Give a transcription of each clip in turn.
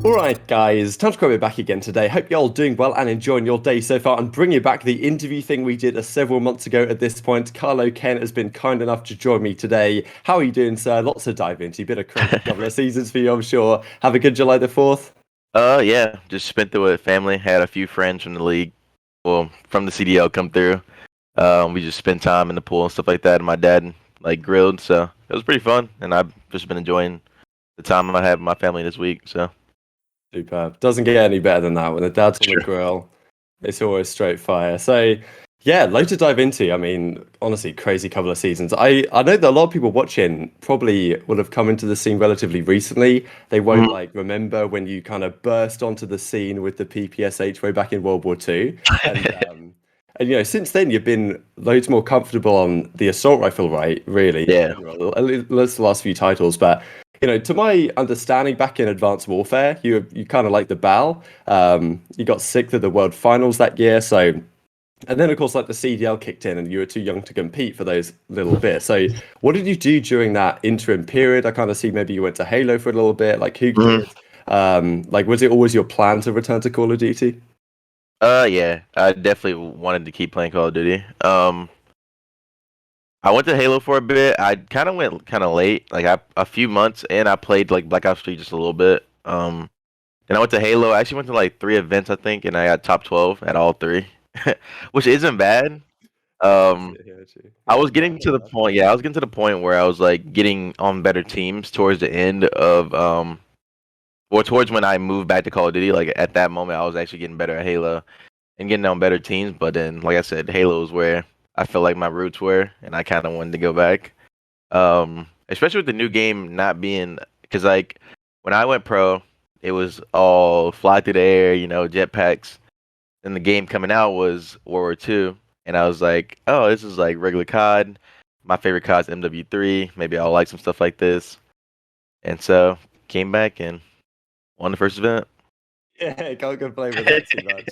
Alright guys, time to be back again today. Hope you're all doing well and enjoying your day so far and bringing back the interview thing we did several months ago at this point. Carlo Kent has been kind enough to join me today. How are you doing, sir? Lots to dive into. Been a crazy couple of seasons for you, I'm sure. Have a good July the 4th. Yeah, just spent through it with family. Had a few friends from the league, well, from the CDL come through. We just spent time in the pool and stuff like that. And my dad like grilled, so it was pretty fun. And I've just been enjoying the time I have with my family this week. So Superb. Doesn't get any better than that. When the dad's on the sure. grill, it's always straight fire. So, yeah, loads to dive into. I mean, honestly, crazy couple of seasons. I know that a lot of people watching probably will have come into the scene relatively recently. They won't Mhm. like remember when you kind of burst onto the scene with the PPSH way back in World War II. And since then you've been loads more comfortable on the assault rifle, right? Really, in Yeah. general. At least the last few titles, but to my understanding, back in Advanced Warfare, you kind of like the BAL. You got sixth at the World Finals that year, so and then of course like the CDL kicked in, and you were too young to compete for those little bits. So what did you do during that interim period? I kind of see maybe you went to Halo for a little bit, like Huke Mhm. did. Like was it always your plan to return to Call of Duty? Yeah, I definitely wanted to keep playing Call of Duty. I went to Halo for a bit. I kind of went kind of late, like a few months in. I played like Black Ops 3 just a little bit. Then I went to Halo. I actually went to like three events, I think, and I got top 12 at all three, which isn't bad. I heard Um, you, I heard you. I Yeah, was not getting to the enough. point. Yeah, I was getting to the point where I was like getting on better teams towards the end of or towards when I moved back to Call of Duty. Like at that moment, I was actually getting better at Halo and getting on better teams. But then, like I said, Halo is where I felt like my roots were, and I kind of wanted to go back. Especially with the new game not being because like when I went pro, it was all fly through the air, jetpacks. And the game coming out was World War II, and I was like, oh, this is like regular COD. My favorite COD's MW3. Maybe I'll like some stuff like this. And so came back and won the first event. Yeah, can't complain with that too much.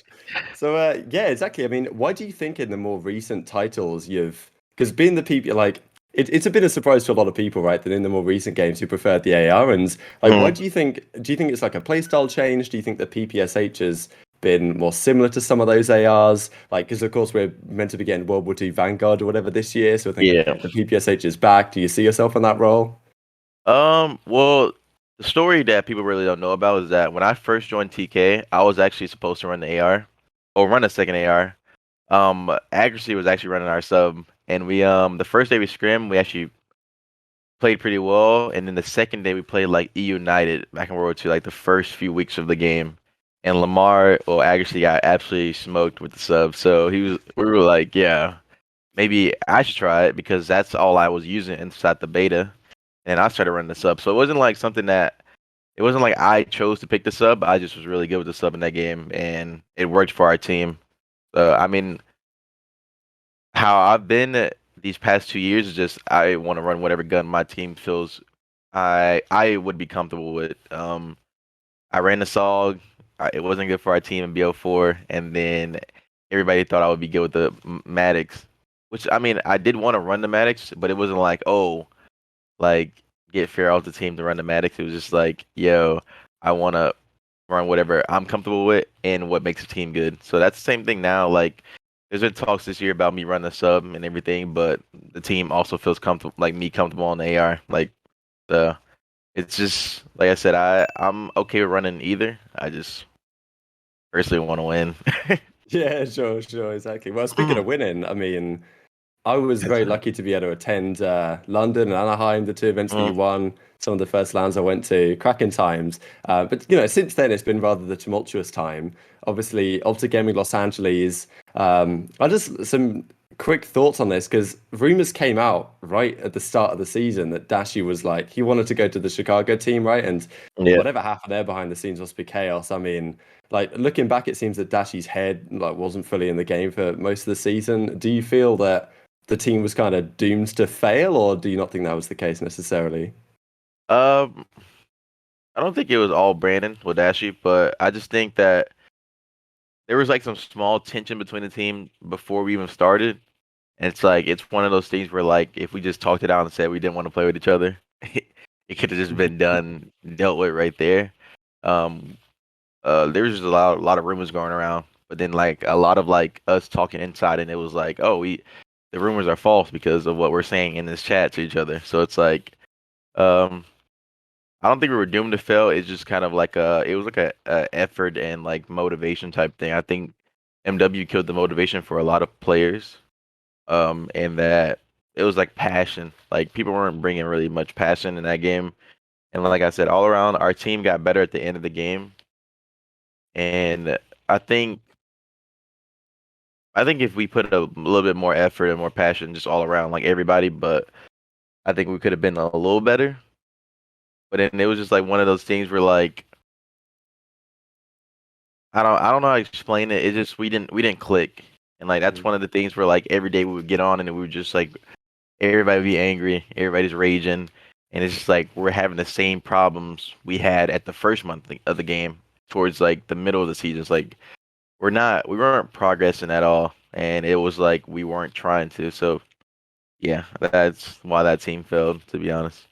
So, yeah, exactly. I mean, why do you think in the more recent titles you've, because being the people like it's a bit of a surprise to a lot of people, right? That in the more recent games you preferred the AR, and like, why Mm. do you think? Do you think it's like a playstyle change? Do you think the PPSH has been more similar to some of those ARs? Like, because of course we're meant to be getting World War II Vanguard or whatever this year, so I think Yeah. the PPSH is back. Do you see yourself in that role? Well, the story that people really don't know about is that when I first joined TK, I was actually supposed to run the AR or run a second AR. Accuracy was actually running our sub, and we the first day we scrimmed, we actually played pretty well, and then the second day we played like E United back in World War II, like the first few weeks of the game. And Lamar, well, actually got absolutely smoked with the sub. So we were like, yeah, maybe I should try it because that's all I was using inside the beta. And I started running the sub. So it wasn't like something that it wasn't like I chose to pick the sub. I just was really good with the sub in that game, and it worked for our team. I mean, how I've been these past 2 years is just I want to run whatever gun my team feels I would be comfortable with. I ran the SOG. It wasn't good for our team in BO4, and then everybody thought I would be good with the Maddox, which I mean I did want to run the Maddox, but it wasn't like like get fair off the team to run the Maddox. It was just like I want to run whatever I'm comfortable with and what makes the team good. So that's the same thing now. Like there's been talks this year about me running the sub and everything, but the team also feels comfortable, like me comfortable on the AR. Like the it's just like I said, I'm okay with running either. I just personally want to win. Yeah, sure, sure, exactly. Well, speaking of winning, I mean, I was That's very it. lucky to be able to attend London and Anaheim, the two events that Mm, you won. Some of the first lands I went to, cracking times. But since then it's been rather the tumultuous time. Obviously, OpTic Gaming Los Angeles. I just some quick thoughts on this because rumors came out right at the start of the season that Dashy was like he wanted to go to the Chicago team, right? And yeah. whatever happened there behind the scenes must be chaos. I mean, like looking back, it seems that Dashy's head like wasn't fully in the game for most of the season. Do you feel that the team was kind of doomed to fail, or do you not think that was the case necessarily? Um, I don't think it was all Brandon with Dashy, but I just think that there was like some small tension between the team before we even started. And it's like it's one of those things where like if we just talked it out and said we didn't want to play with each other, it could have just been done, dealt with right there. Um, there was just a lot of rumors going around, but then like a lot of like us talking inside, and it was like, oh, the rumors are false because of what we're saying in this chat to each other. So it's like, um, I don't think we were doomed to fail. It's just kind of like it was like a effort and like motivation type thing. I think MW killed the motivation for a lot of players. And that it was like passion. Like people weren't bringing really much passion in that game. And like I said, all around, our team got better at the end of the game. And I think I think if we put a little bit more effort and more passion just all around, like everybody, but I think we could have been a little better. But then it was just like one of those things where like I don't know how to explain it. It just we didn't click. And like that's Mm. one of the we where like every day we would get on and we would just like everybody would be angry, everybody's raging, and it's just like we're having the same problems we had at the first month of the game towards like the middle of the season. It's like we weren't progressing at all, and it was like we weren't trying to. So yeah, that's why that team failed, to be honest.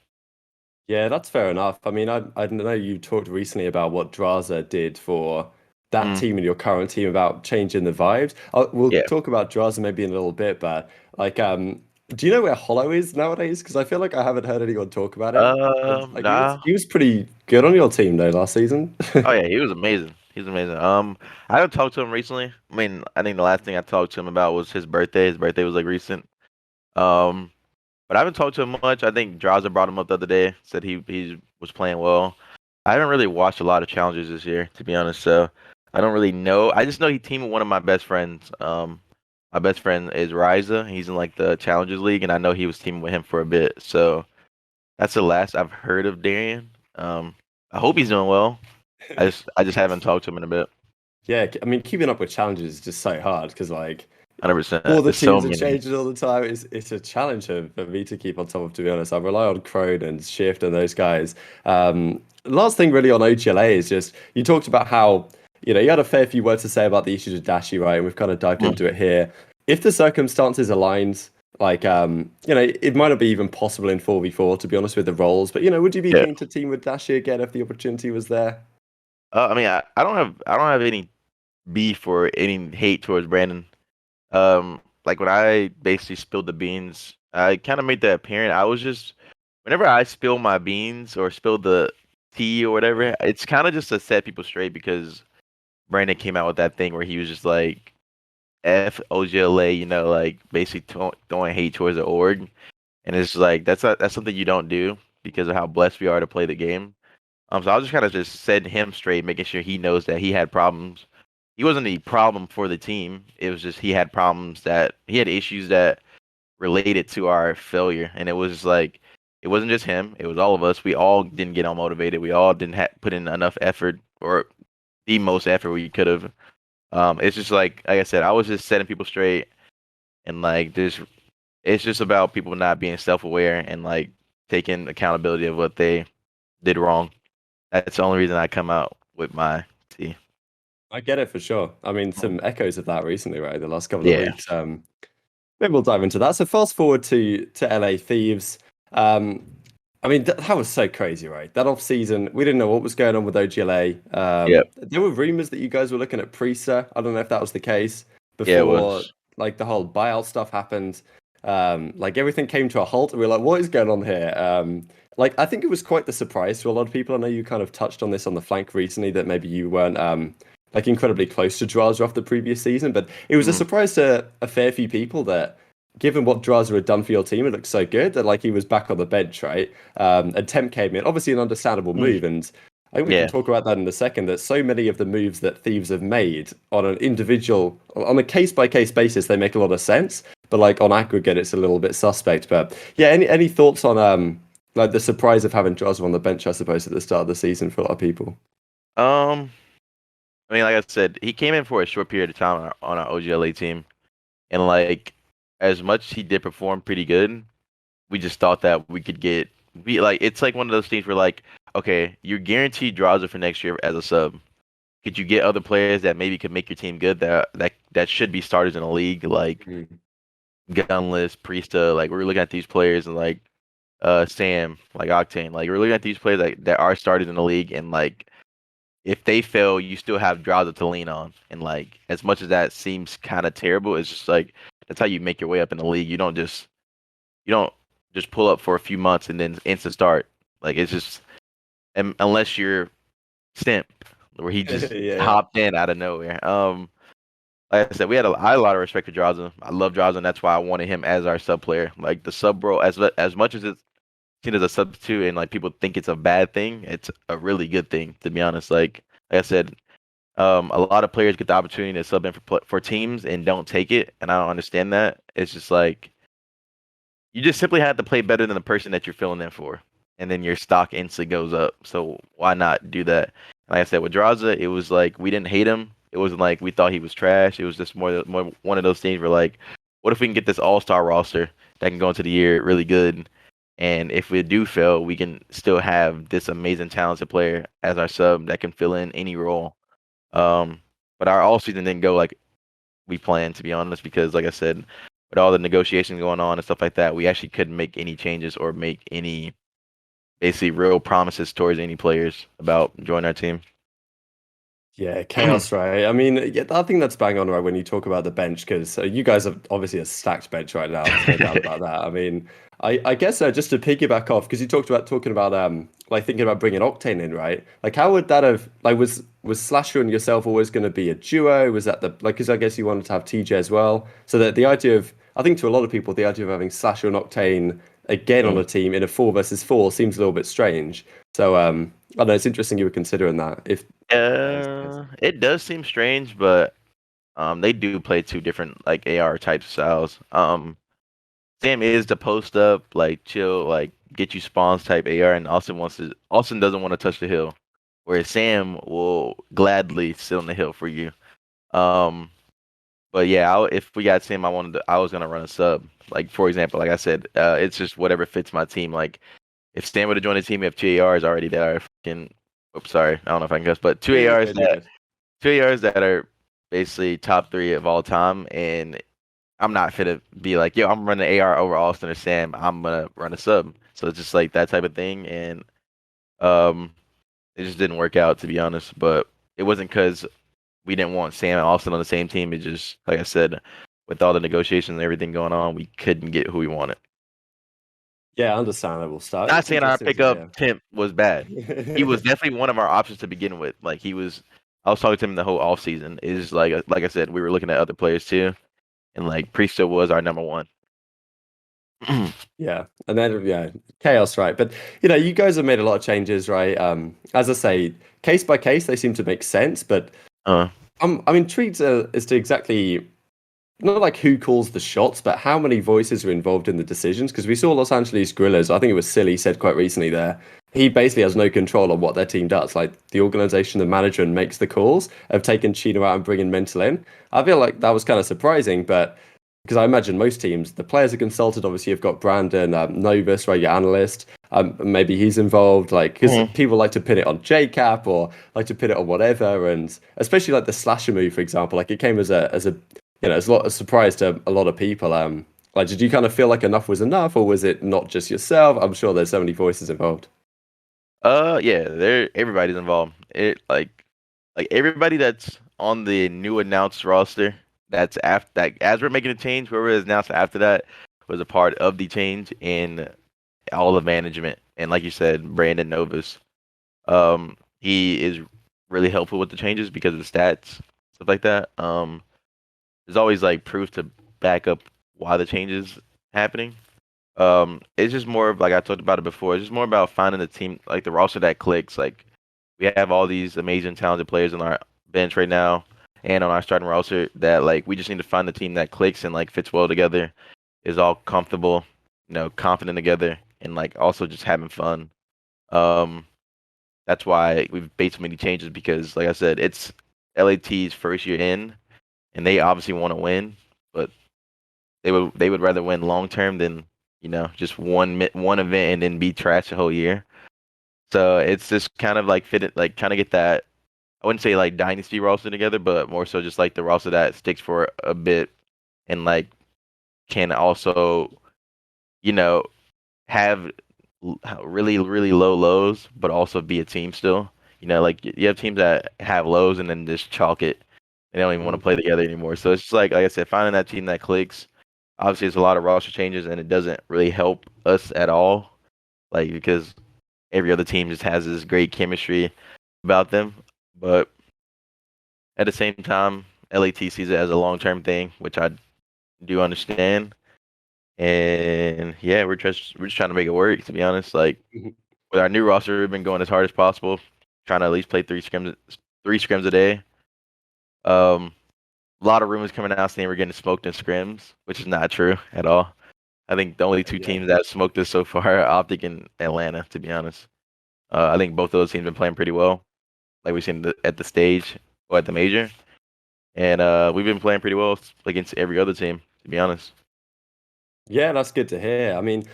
Yeah, that's fair enough. I mean, I know you talked recently about what Drazah did for that Mm, team and your current team about changing the vibes. We'll yeah. talk about Drazah maybe in a little bit, but like, do you know where Hollow is nowadays? Because I feel like I haven't heard anyone talk about him. And like, Nah. he was pretty good on your team though last season. Oh yeah, he was amazing. He was amazing. I haven't talked to him recently. I mean, I think the last thing I talked to him about was his birthday. His birthday was like recent. Um, But I haven't talked to him much. I think Drazah brought him up the other day, said he was playing well. I haven't really watched a lot of challenges this year, to be honest. So I don't really know. I just know he teamed with one of my best friends. My best friend is Ryza. He's in like the Challengers League, and I know he was teaming with him for a bit. So that's the last I've heard of Darian. I hope he's doing well. I just haven't talked to him in a bit. Yeah, I mean, keeping up with challenges is just so hard because like 100%. all the There's so teams are many. changing all the time. It's a challenge for me to keep on top of, to be honest. I rely on Crone and Shift and those guys. Last thing really on OGLA is just you talked about how, you had a fair few words to say about the issues with Dashy, right? And we've kind of dived Mm, into it here. If the circumstances aligned, like it might not be even possible in 4v4, to be honest, with the roles, but would you be yeah. keen to team with Dashy again if the opportunity was there? I mean, I don't have any beef or any hate towards Brandon. Like when I basically spilled the beans, I kind of made that apparent. I was just, whenever I spill my beans or spill the tea or whatever, it's kind of just to set people straight because Brandon came out with that thing where he was just like, F OGLA, like basically throwing hate towards the org. And it's like, that's something you don't do because of how blessed we are to play the game. So I was just kind of just setting him straight, making sure he knows that he had problems. He wasn't the problem for the team. It was just he had issues that related to our failure, and it was like it wasn't just him. It was all of us. We all didn't get unmotivated. We all didn't put in enough effort or the most effort we could have. It's just like I said, I was just setting people straight, and like this, it's just about people not being self-aware and like taking accountability of what they did wrong. That's the only reason I come out with my tea. I get it for sure. I mean, some echoes of that recently, right? The last couple of Yeah. weeks. Maybe we'll dive into that. So fast forward to LA Thieves. Um, I mean, that was so crazy, right? That off season, we didn't know what was going on with OGLA. Yeah. There were rumors that you guys were looking at Priestahh. I don't know if that was the case Yeah, it before, was. like the whole buyout stuff happened. Like everything came to a halt, and we were like, "What is going on here?" Like I think it was quite the surprise to a lot of people. I know you kind of touched on this on the flank recently that maybe you weren't like incredibly close to Drazah off the previous season, but it was a Mhm. surprise to a fair few people that, given what Drazah had done for your team, it looked so good that like he was back on the bench, right? And Temp came in, obviously an understandable Mm. move, and I think we can Yeah. talk about that in a second. That so many of the moves that Thieves have made on an individual, on a case by case basis, they make a lot of sense, but like on aggregate, it's a little bit suspect. But yeah, any thoughts on like the surprise of having Drazah on the bench, I suppose, at the start of the season for a lot of people? Um, I mean, like I said, he came in for a short period of time on our OGLA team, and like as much he did perform pretty good, we just thought that we could get we like it's like one of those things where like, okay, you're guaranteed Drazah for next year as a sub. Could you get other players that maybe could make your team good that should be starters in the league like Mm. Gunless, Priestahh? Like we're looking at these players and like Sam, like Octane, like we're looking at these players that are starters in the league and like if they fail, you still have Drazah to lean on. And like as much as that seems kind of terrible, it's just like that's how you make your way up in the league. You don't just pull up for a few months and then instant start. Like it's just unless you're Simp, where he just Yeah, hopped in out of nowhere. Like I said, I had a lot of respect for Drazah. I love Drazah, and that's why I wanted him as our sub player. Like the sub role, as much as it's seen as a substitute and like people think it's a bad thing, it's a really good thing to be honest. Like I said, a lot of players get the opportunity to sub in for teams and don't take it, and I don't understand that. It's just like you just simply have to play better than the person that you're filling in for, and then your stock instantly goes up. So why not do that? Like I said, with Drazah, it was like we didn't hate him. It wasn't like we thought he was trash. It was just more one of those things where like, what if we can get this all-star roster that can go into the year really good, and if we do fail, we can still have this amazing talented player as our sub that can fill in any role. But our all season didn't go like we planned, to be honest, because like I said, with all the negotiations going on and stuff like that, we actually couldn't make any changes or make any basically real promises towards any players about joining our team. yeah, chaos, right? I mean, yeah, I think that's bang on right when you talk about the bench because you guys are obviously a stacked bench right now. There's no doubt about that. I mean, I guess just to piggyback off because you talking about like thinking about bringing Octane in, right? Like, how would that have like was Slasher and yourself always going to be a duo? Was that the like? Because I guess you wanted to have TJ as well. So that the idea of I think to a lot of people the idea of having Slasher and Octane again on Mm. a team in a 4 versus 4 seems a little bit strange. So I don't know. It's interesting you were considering that if that was the case. It does seem strange, but they do play two different like AR type styles. Sam is the post up, like chill, like get you spawns type AR, and Austin doesn't want to touch the hill, whereas Sam will gladly sit on the hill for you. Um, but yeah, if we got Sam, I was gonna run a sub. Like for example, like I said, it's just whatever fits my team. Like if Sam would have joined the team, we have two ARs already that are fucking. Oops, sorry, I don't know if I can guess, but Yeah, you're good. You're good. two ARs that are basically top three of all time, and I'm not fit to be like, yo, I'm running AR over Austin or Sam. I'm gonna run a sub. So it's just like that type of thing, and um, it just didn't work out to be honest. But it wasn't because we didn't want Sam and Austin on the same team. It just, like I said, with all the negotiations and everything going on, we couldn't get who we wanted. Yeah, understandable stuff. Not It's saying our interesting to pickup hear. Timp was bad. He was definitely one of our options to begin with. Like he was, I was talking to him the whole off season. Is like I said, we were looking at other players too, and like Priestahh was our number one. Yeah, and then yeah, chaos, right? But you guys have made a lot of changes, right? As I say, case by case, they seem to make sense. But uh, I'm intrigued as to exactly not like who calls the shots, but how many voices are involved in the decisions. Because we saw Los Angeles Guerrillas, I think it was Silly said quite recently there. He basically has no control on what their team does. Like the organization, the management makes the calls of taking Chino out and bringing Mental in. I feel like that was kind of surprising, but because I imagine most teams, the players are consulted. Obviously, you've got Brandon Novus, right, your analyst. Maybe he's involved, like because mhm. people like to pin it on JCap or like to pin it on whatever, and especially like the slasher move, for example. Like it came as a it's a lot of surprise to a lot of people. Like, did you kind of feel like enough was enough, or was it not just yourself? I'm sure there's so many voices involved. Yeah, everybody's involved. Like everybody that's on the new announced roster. That's after that. As we're making a change, whoever is announced after that was a part of the change in all the management. And like you said, Brandon Novus, he is really helpful with the changes because of the stats, stuff like that. There's always like proof to back up why the change is happening. It's just more of like I talked about it before. It's just more about finding the team, like the roster that clicks. Like we have all these amazing, talented players on our bench right now, and on our starting roster that like we just need to find the team that clicks and like fits well together, is all comfortable, confident together, and like also just having fun. Um, that's why we've made so many changes because, like I said, it's LAT's first year in, and they obviously want to win, but they would rather win long term than just one event and then be trash the whole year. So it's just kind of like fit it, like trying to get that. I wouldn't say like dynasty roster together, but more so just like the roster that sticks for a bit and like can also you know have really really low lows, but also be a team still. You know, like you have teams that have lows and then just chalk it. They don't even want to play together anymore. So it's just like I said, finding that team that clicks. Obviously, it's a lot of roster changes, and it doesn't really help us at all. Like because every other team just has this great chemistry about them. But at the same time, LAT sees it as a long-term thing, which I do understand. And yeah, we're just trying to make it work. To be honest, like Mhm. with our new roster, we've been going as hard as possible, trying to at least play three scrims a day. Um, a lot of rumors coming out saying we're getting smoked in scrims, which is not true at all. I think the only two Yeah. teams that smoked us so far are OpTic and Atlanta, to be honest. I think both of those teams been playing pretty well, like we've seen at the stage or at the major, and we've been playing pretty well against every other team, to be honest. Yeah, that's good to hear. I mean,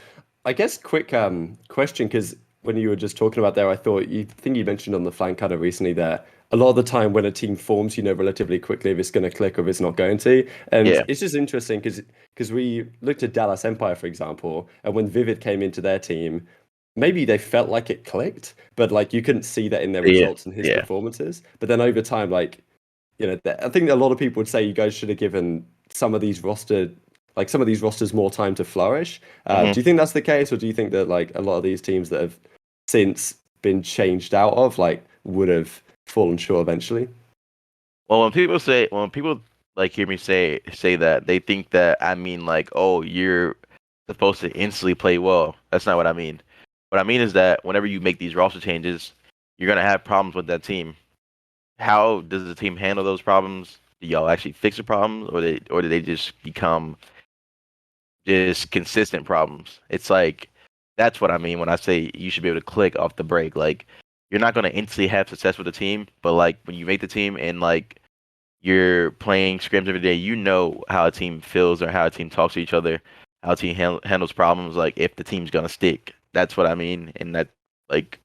I guess quick question, because when you were just talking about there, I thought you think you mentioned on the flank kind of recently that a lot of the time when a team forms, you know relatively quickly if it's going to click or if it's not going to. And Yeah, it's just interesting because we looked at Dallas Empire, for example, and when Vivid came into their team, maybe they felt like it clicked, but like you couldn't see that in their yeah, results and his yeah. performances. But then over time, like I think a lot of people would say you guys should have given some of these rosters more time to flourish. hmm Do you think that's the case, or do you think that like a lot of these teams that have since been changed out of like would have fallen short eventually? Well, when people like hear me say that, they think that I mean like, oh, you're supposed to instantly play well. That's not what I mean. What I mean is that whenever you make these roster changes, you're gonna have problems with that team. How does the team handle those problems? Do y'all actually fix the problems, or do they just become just consistent problems? It's like that's what I mean when I say you should be able to click off the break. Like you're not gonna instantly have success with the team, but like when you make the team and like you're playing scrims every day, you know how a team feels or how a team talks to each other, how a team handles problems. Like if the team's gonna stick, that's what I mean, and that like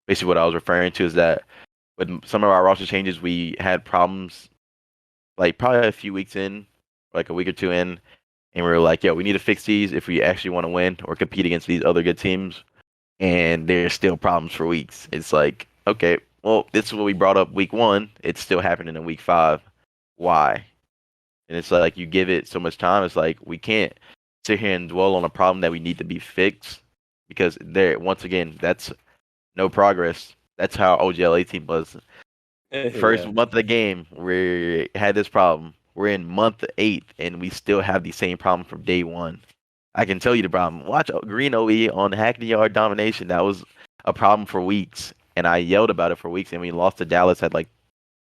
basically what I was referring to is that with some of our roster changes, we had problems like probably a few weeks in, like a week or two in, and we were like, yo, we need to fix these if we actually want to win or compete against these other good teams. And there's still problems for weeks. It's like, okay, well, this is what we brought up week one. It's still happening in week five. Why? And it's like you give it so much time. It's like we can't sit here and dwell on a problem that we need to be fixed because there, once again, that's no progress. That's how OGLA team was. First Yeah. month of the game, we had this problem. We're in month eight, and we still have the same problem from day one. I can tell you the problem. Watch Green OE on Hackney Yard Domination. That was a problem for weeks, and I yelled about it for weeks, and we lost to Dallas at like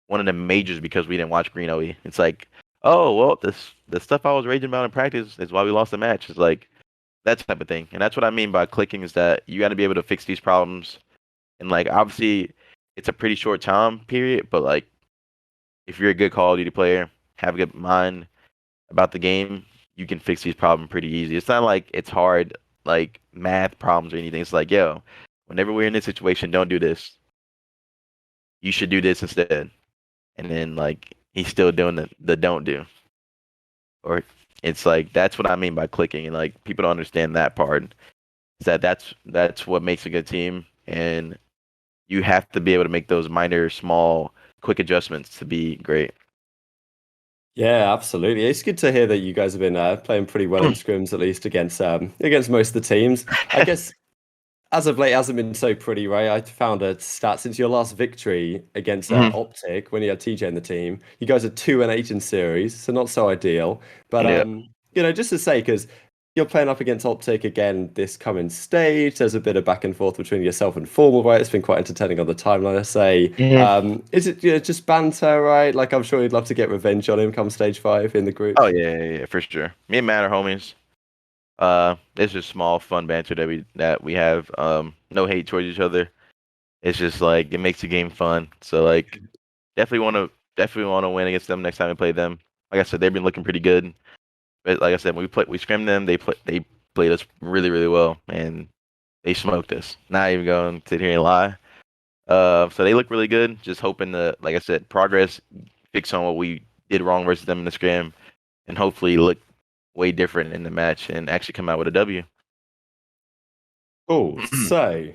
one of the majors because we didn't watch Green OE. It's like, oh well, the stuff I was raging about in practice is why we lost the match. It's like that type of thing, and that's what I mean by clicking is that you got to be able to fix these problems, and like obviously it's a pretty short time period, but like if you're a good Call of Duty player, have a good mind about the game, you can fix these problems pretty easy. It's not like it's hard, like math problems or anything. It's like, yo, whenever we're in this situation, don't do this. You should do this instead. And then like he's still doing the don't do. Or it's like that's what I mean by clicking, and like people don't understand that part. Is that that's what makes a good team, and you have to be able to make those minor, small, quick adjustments to be great. Yeah, absolutely. It's good to hear that you guys have been playing pretty well in scrims, at least against most of the teams. I guess as of late, it hasn't been so pretty, right? I found a stat since your last victory against hmm OpTic when you had TJ in the team. You guys are 2-8 in series, so not so ideal. But Yeah. just to say, because you're playing up against OpTic again this coming stage, there's a bit of back and forth between yourself and FormaL, right? It's been quite entertaining on the timeline, I say. hmm Is it just banter, right? Like I'm sure you'd love to get revenge on him come stage 5 in the Oh groups. yeah, for sure. Me and Matt are homies. It's just small, fun banter that we have. No hate towards each other. It's just like it makes the game fun. So like, definitely want to win against them next time we play them. Like I said, they've been looking pretty good. But like I said, when we scrimmed them, they played us really really well, and they smoked us. Not even going to sit here and lie. So they look really good. Just hoping to, like I said, progress, fix on what we did wrong versus them in the scrim, and hopefully look way different in the match and actually come out with a W. Oh, so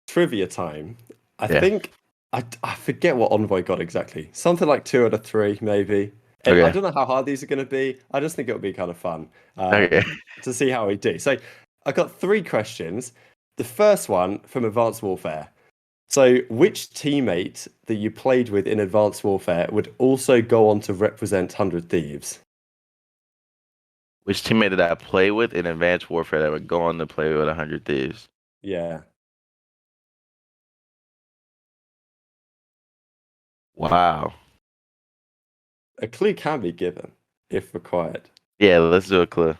trivia time. I Yeah. think I forget what Envoy got exactly. Something like 2 out of 3, maybe. And I Okay. don't know how hard these are going to be. I just think it'll be kind of fun Okay. to see how we do. So I got 3 questions. The first one from Advanced Warfare. So, which teammate that you played with in Advanced Warfare would also go on to represent 100 Thieves? Which teammate did I play with in Advanced Warfare that would go on to play with 100 Thieves? Yeah. Wow. A clue can be given if required. Yeah, let's do a clue.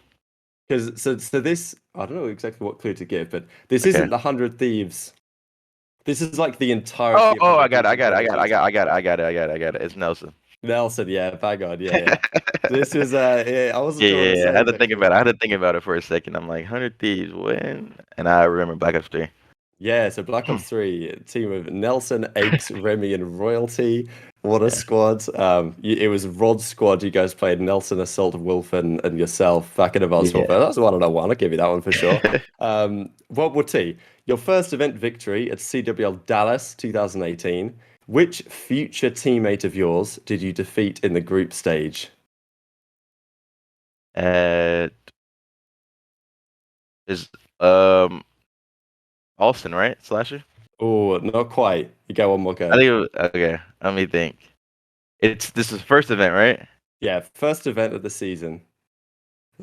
Because so this, I don't know exactly what clue to give, but this Okay. isn't the 100 Thieves. This is like the Oh, entirety of oh, I 100 got it. Thieves I got it. I before got it. the season. I got it. I got it. I got it. I got it. It's Nelson. Nelson, yeah, bang on, yeah. This was yeah, I wasn't Yeah, sure what yeah, to yeah. I say had to think exactly. about it. I had to think about it for a second. I'm like, 100 Thieves, when? And I remember Black Ops 3. Yeah, so Black Ops 3, team of Nelson, Apes, Remy, and Royalty. What a Yeah. squad. It was Rod's squad. You guys played Nelson, Assault, Wolf, and yourself back in Advanced Warfare. Yeah. That's 101. I'll give you that one for sure. World War T, your first event victory at CWL Dallas 2018. Which future teammate of yours did you defeat in the group stage? At is um Austin, right? Slasher? Oh, not quite. You get one more I go. think it was, okay. Let me think. This is first event, right? Yeah, first event of the season.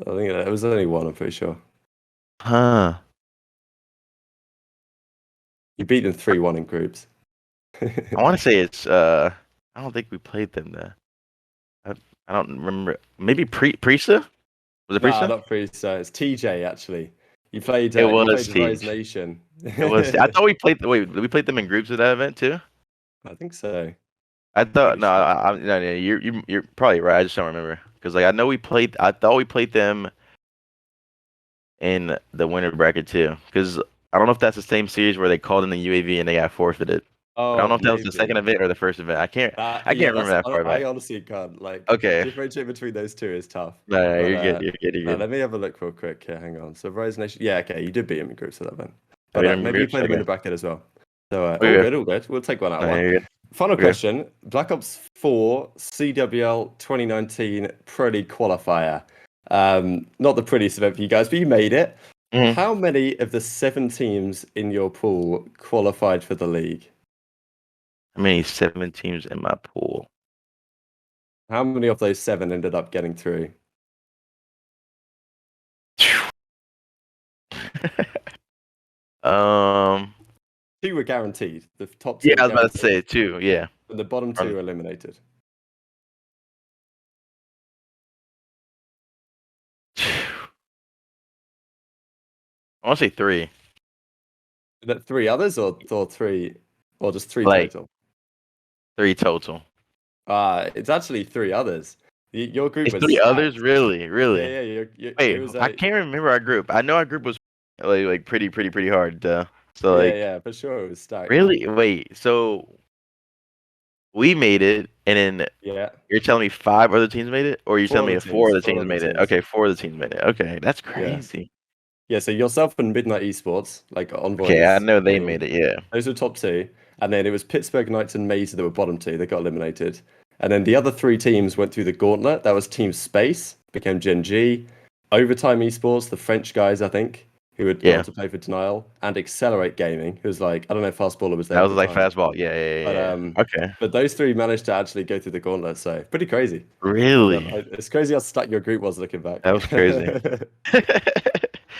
I think it was only one, I'm pretty sure. Huh. You beat them 3-1 in groups. I want to say it's I don't think we played them there. I, I don't remember. Maybe Priestahh? Was it Nah, Priestahh? not Priestahh. It's TJ actually. It You was played Rise Siege. Nation. It was. I thought we played. Wait, did we played them in groups at that event too? I think so. I thought Pretty no. sure. No, no, you're probably right. I just don't remember because like I know we played. I thought we played them in the winter bracket too. Because I don't know if that's the same series where they called in the UAV and they got forfeited. But I don't Oh, know if that was the second maybe. event or the first event. I Yeah, can't remember that far I back. honestly can't like Okay. differentiate between those two is tough. No, no, But you're good. You're good. You're no, good. let me have a look real quick here. Hang on. So Rise Nation. Yeah, okay, you did beat him in groups at that event. Are But we in maybe you groups? played him in Okay. the bracket as well. So all Okay. good, all good. We'll take one out of No, one. you're good. Final Okay. question. Black Ops 4 CWL 2019 Pro League qualifier. Not the prettiest event for you guys, but you made it. hmm How many of the 7 teams in your pool qualified for the league? How many 7 teams in my pool? How many of those 7 ended up getting through? um. 2 were guaranteed. The top 2 Yeah, were I was about to guaranteed, say it too. Yeah. and the bottom 2 Um, were eliminated. I want to say three. Is that 3 others or 3 or just 3 Like total? 3 total. It's actually 3 others. Your group It's was three others, stacked. really, Yeah, really. yeah, it Wait, was I a can't remember our group. I know our group was like pretty hard. So yeah, like, yeah, for sure it was stacked. really, wait. So we made it, and then Yeah. you're telling me 5 other teams made it, or you're telling Four me other four teams. other Four teams other made it? teams. Okay, 4 other teams made it. Okay, that's Yeah. crazy. Yeah, so yourself and Midnight Esports, like Okay, I Envoys, know they middle. made it. Yeah. Those were top 2. And then it was Pittsburgh Knights and Mesa that were bottom 2. They got eliminated. And then the other 3 teams went through the gauntlet. That was Team Space, became Gen G, Overtime Esports, the French guys, I think, who would go on Yeah. to play for Denial, and Accelerate Gaming, who's like, I don't know if Fastballer was there That at was the like time. fastball. Yeah, yeah, But yeah, um, yeah. Okay. but those 3 managed to actually go through the gauntlet, so pretty crazy. Really? It's crazy how stuck your group was looking back. That was crazy. Nah,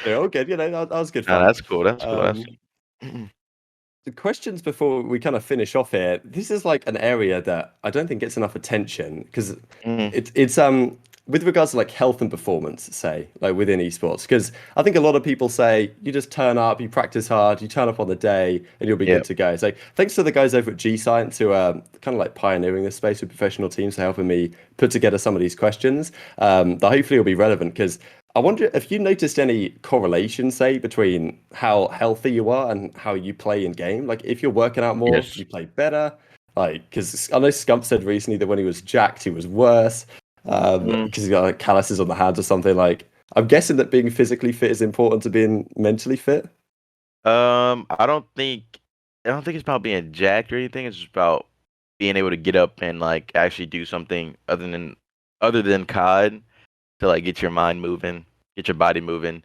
They're all good, that was good fun. that's cool. That's cool. That's Um, the questions before we kind of finish off here. This is like an area that I don't think gets enough attention because Mhm. it's with regards to like health and performance, say, like within esports. Because I think a lot of people say you just turn up, you practice hard, you turn up on the day, and you'll be Yeah. good to go. So thanks to the guys over at G Science who are kind of like pioneering this space with professional teams for helping me put together some of these questions. That hopefully will be relevant because I wonder if you noticed any correlation, say, between how healthy you are and how you play in game. Like, if you're working out more, Yes. you play better. Like, because I know Scump said recently that when he was jacked, he was worse. Mm. Because he got like calluses on the hands or something. Like, I'm guessing that being physically fit is important to being mentally fit. I don't think don't think it's about being jacked or anything. It's just about being able to get up and like actually do something other than COD to like get your mind moving, get your body moving,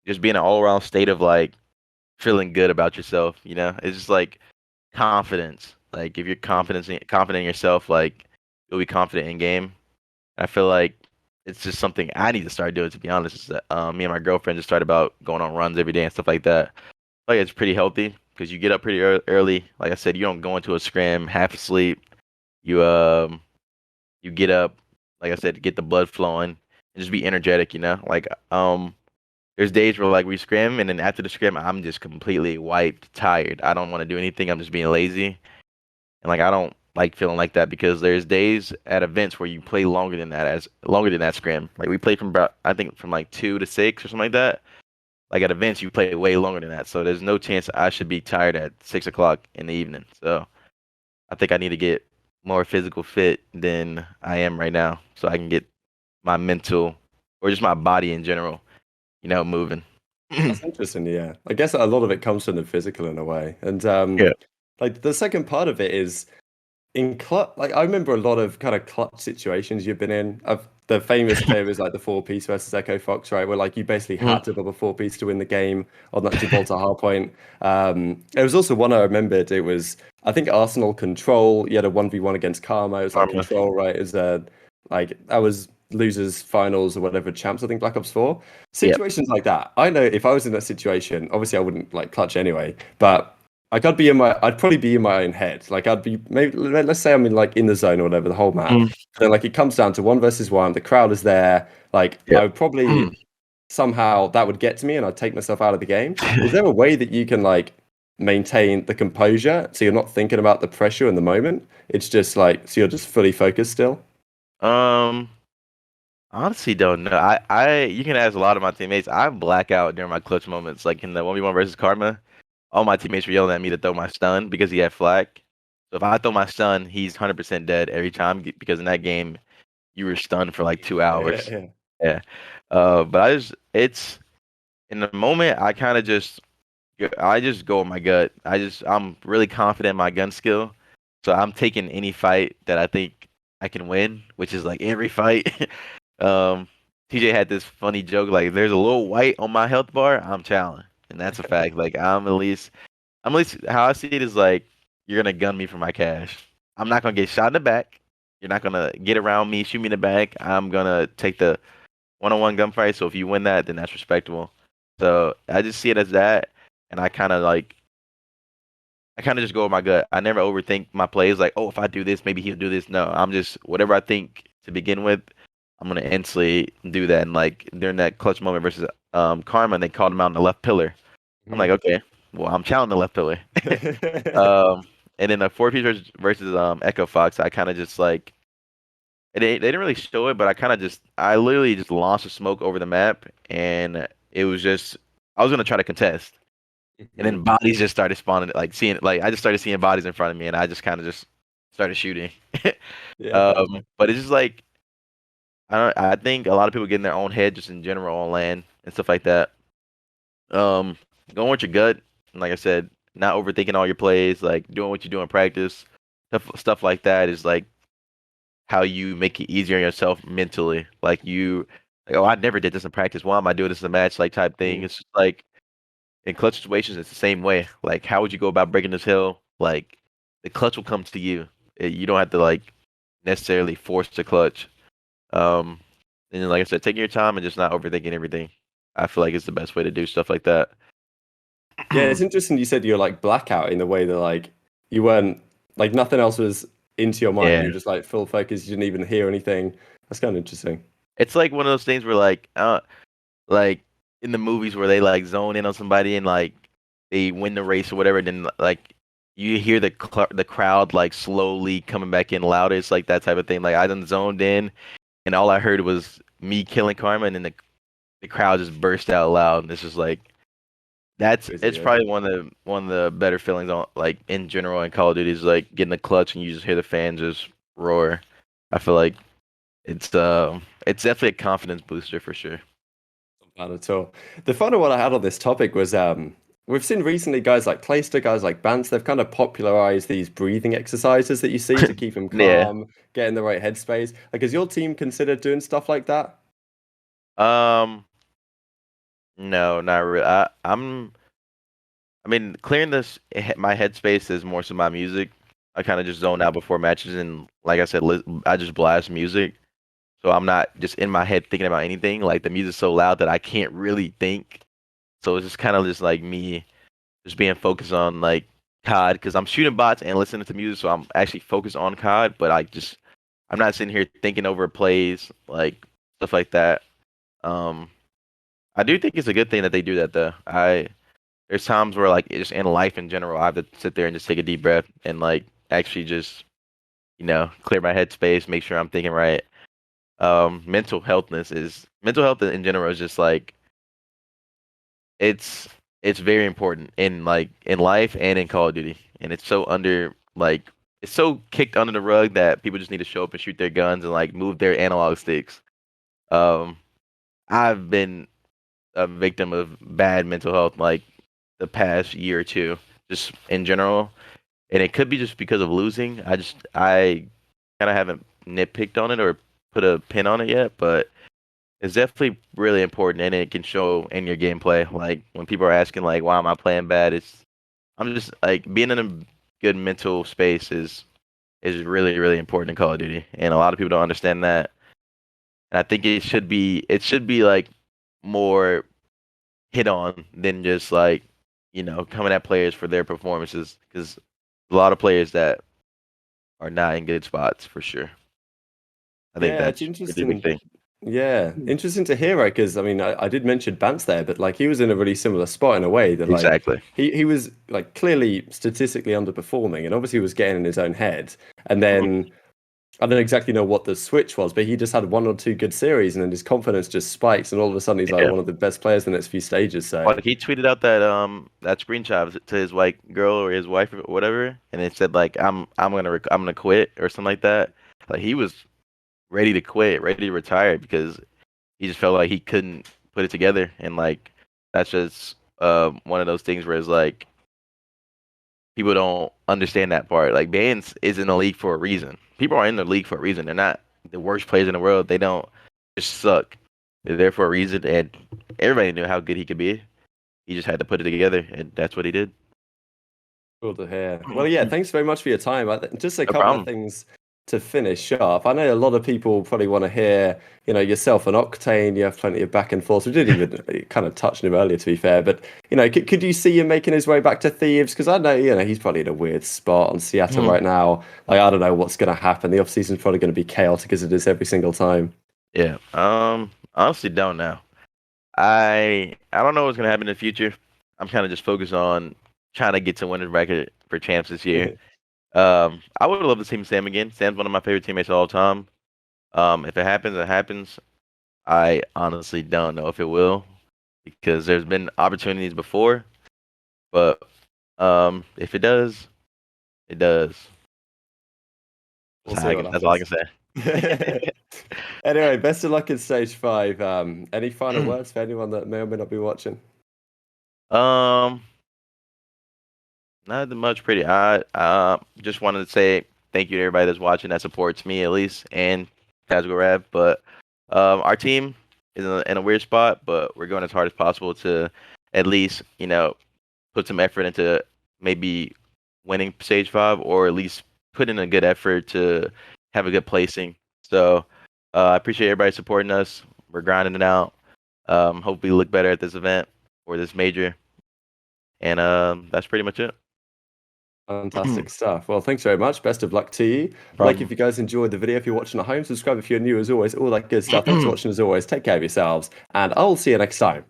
just be in an all around state of like feeling good about yourself. It's just like confidence. Like if you're confident in yourself, like you'll be confident in game. I feel like it's just something I need to start doing. To be honest, is that, me and my girlfriend just started about going on runs every day and stuff like that. Like it's pretty healthy because you get up pretty early. Like I said, you don't go into a scrim half asleep. You get up, like I said, to get the blood flowing and just be energetic. Like there's days where like we scrim and then after the scrim I'm just completely wiped, tired. I don't want to do anything. I'm just being lazy. And like I don't like feeling like that because there's days at events where you play longer than that scrim. Like we play from about I think from like 2 to 6 or something like that. Like at events you play way longer than that. So there's no chance I should be tired at 6 o'clock in the evening. So I think I need to get more physical fit than I am right now. So I can get my mental or just my body in general, moving. That's interesting. Yeah, I guess a lot of it comes from the physical in a way, and Yeah. like the second part of it is in clutch. Like I remember a lot of kind of clutch situations you've been in. The famous clip is like the four piece versus Echo Fox, right? Where like you basically had to build a four piece to win the game on that Gibraltar hardpoint. There was also one I remembered. It was I think Arsenal Control. You had a 1v1 against Karma. It was like Karma. Control, right? It was like that was losers finals or whatever champs. I think Black Ops 4 Yep. situations like that. I know if I was in that situation, obviously I wouldn't like clutch anyway, but I'd probably be in my own head. Like I'd be maybe let's say I'm in like in the zone or whatever the whole map. Mm. Then like it comes down to 1 versus 1. The crowd is there. Like I Yep. would probably somehow that would get to me and I'd take myself out of the game. Is there a way that you can like maintain the composure so you're not thinking about the pressure in the moment? It's just like so you're just fully focused still. um. Honestly, don't know. You can ask a lot of my teammates. I black out during my clutch moments, like in the 1v1 versus Karma. All my teammates were yelling at me to throw my stun because he had flak. So if I throw my stun, he's 100% dead every time because in that game you were stunned for like 2 hours. Yeah. Yeah. But it's in the moment I just go with my gut. I'm really confident in my gun skill, so I'm taking any fight that I think I can win, which is like every fight. Um, TJ had this funny joke like, "If there's a little white on my health bar, I'm challenged," and that's a fact. Like I'm at least how I see it is like you're gonna gun me for my cash. I'm not gonna get shot in the back. You're not gonna get around me, shoot me in the back. I'm gonna take the one-on-one gunfight. So if you win that, then that's respectable. So I just see it as that, and I kind of just go with my gut. I never overthink my plays. Like, oh, if I do this, maybe he'll do this. No, I'm just whatever I think to begin with. I'm gonna instantly do that. And like during that clutch moment versus Karma, and they called him out on the left pillar. I'm like, okay, well, I'm challenging the left pillar. um, and then the four piece versus Echo Fox, I kind of just like they didn't really show it, but I literally just launched a smoke over the map, and it was just I was gonna try to contest, and then bodies just started spawning, like seeing like I just started seeing bodies in front of me, and I just kind of just started shooting. Yeah, fair play. But it's just like I think a lot of people get in their own head just in general on land and stuff like that. Um, Going with your gut, and like I said, not overthinking all your plays, like doing what you do in practice, stuff like that is like how you make it easier on yourself mentally. Like, oh, I never did this in practice. Why am I doing this in a match? Like type thing. Mm. It's just like in clutch situations, it's the same way. Like, how would you go about breaking this hill? Like, the clutch will come to you. You don't have to like necessarily force the clutch. Um, and then, like I said, taking your time and just not overthinking everything. I feel like it's the best way to do stuff like that. Yeah, it's interesting you said you're like blackout in the way that like you weren't like nothing else was into your mind. Yeah. You were just like full focus, you didn't even hear anything. That's kind of interesting. It's like one of those things where like in the movies where they like zone in on somebody and like they win the race or whatever, and then like you hear the crowd like slowly coming back in louder. It's like that type of thing. Like I done zoned in, and all I heard was me killing Karma, and then the crowd just burst out loud. And it's just like Crazy, it's yeah. probably one of the better feelings on like in general in Call of Duty is like getting the clutch and you just hear the fans just roar. I feel like it's definitely a confidence booster for sure. Not at all. The final one I had on this topic was we've seen recently guys like Clayster, guys like Banter, they've kind of popularized these breathing exercises that you see to keep them Yeah. calm, get in the right headspace. Like, has your team considered doing stuff like that? Um, no, not really. I mean, clearing my headspace is more so my music. I kind of just zone out before matches, and like I said, I just blast music. So I'm not just in my head thinking about anything. Like the music's so loud that I can't really think. So it's just kind of just like me just being focused on like COD because I'm shooting bots and listening to music. So I'm actually focused on COD, but I'm not sitting here thinking over plays, like stuff like that. Um, I do think it's a good thing that they do that though. There's times where like just in life in general, I have to sit there and just take a deep breath and like actually just clear my headspace, make sure I'm thinking right. Mental health in general is just like it's it's very important in life and in Call of Duty, and it's so it's so kicked under the rug that people just need to show up and shoot their guns and like move their analog sticks. Um, I've been a victim of bad mental health like the past year or two, just in general, and it could be just because of losing. I kind of haven't nitpicked on it or put a pin on it yet, but it's definitely really important, and it can show in your gameplay. Like when people are asking, like, "Why am I playing bad?" I'm just like being in a good mental space is really really important in Call of Duty, and a lot of people don't understand that. And I think it should be like more hit on than just like coming at players for their performances because a lot of players that are not in good spots for sure. I think Yeah, it's that's a really big interesting. thing. Yeah, interesting to hear, right? Because I mean, I did mention Bance there, but like he was in a really similar spot in a way that like Exactly. he was like clearly statistically underperforming, and obviously was getting in his own head. And Mhm. then I don't exactly know what the switch was, but he just had one or two good series, and then his confidence just spikes, and all of a sudden he's like Yeah. one of the best players in the next few stages. So Like he tweeted out that screenshot to his white girl or his wife or whatever, and it said like I'm gonna quit or something like that. Like he was ready to quit, ready to retire because he just felt like he couldn't put it together, and like that's just one of those things where it's like people don't understand that part. Like Bans is in the league for a reason. People are in the league for a reason. They're not the worst players in the world. They don't just suck. They're there for a reason, and everybody knew how good he could be. He just had to put it together, and that's what he did. cool to hear. Well, yeah, thanks very much for your time. Just a No couple of problem. things to finish up. I know a lot of people probably want to hear, yourself and Octane. You have plenty of back and forth. We didn't even kind of touch on him earlier, to be fair. But could you see him making his way back to Thieves? Because I know he's probably in a weird spot on Seattle Mhm. right now. Like I don't know what's going to happen. The off season's probably going to be chaotic as it is every single time. Yeah. Honestly, don't know. I don't know what's gonna happen in the future. I'm kind of just focused on trying to get to winners bracket for champs this year. I would love to see Sam again. Sam's one of my favorite teammates of all time. If it happens, it happens. I honestly don't know if it will because there's been opportunities before, but if it does, it does. We'll see what That's all I happens. can say. Anyway, best of luck in stage 5. Any final words for anyone that may or may not be watching? um, Nothing much pretty. I just wanted to say thank you to everybody that's watching that supports me at least and TacticalRab. But our team is in a weird spot, but we're going as hard as possible to at least put some effort into maybe winning stage 5 or at least put in a good effort to have a good placing. So I appreciate everybody supporting us. We're grinding it out. Hope we look better at this event or this major. And that's pretty much it. Fantastic stuff. Well, thanks very much. Best of luck to you. Like if Problem. you guys enjoyed the video, if you're watching at home, subscribe if you're new as always, all that good stuff. Thanks for watching as always. Take care of yourselves, and I'll see you next time.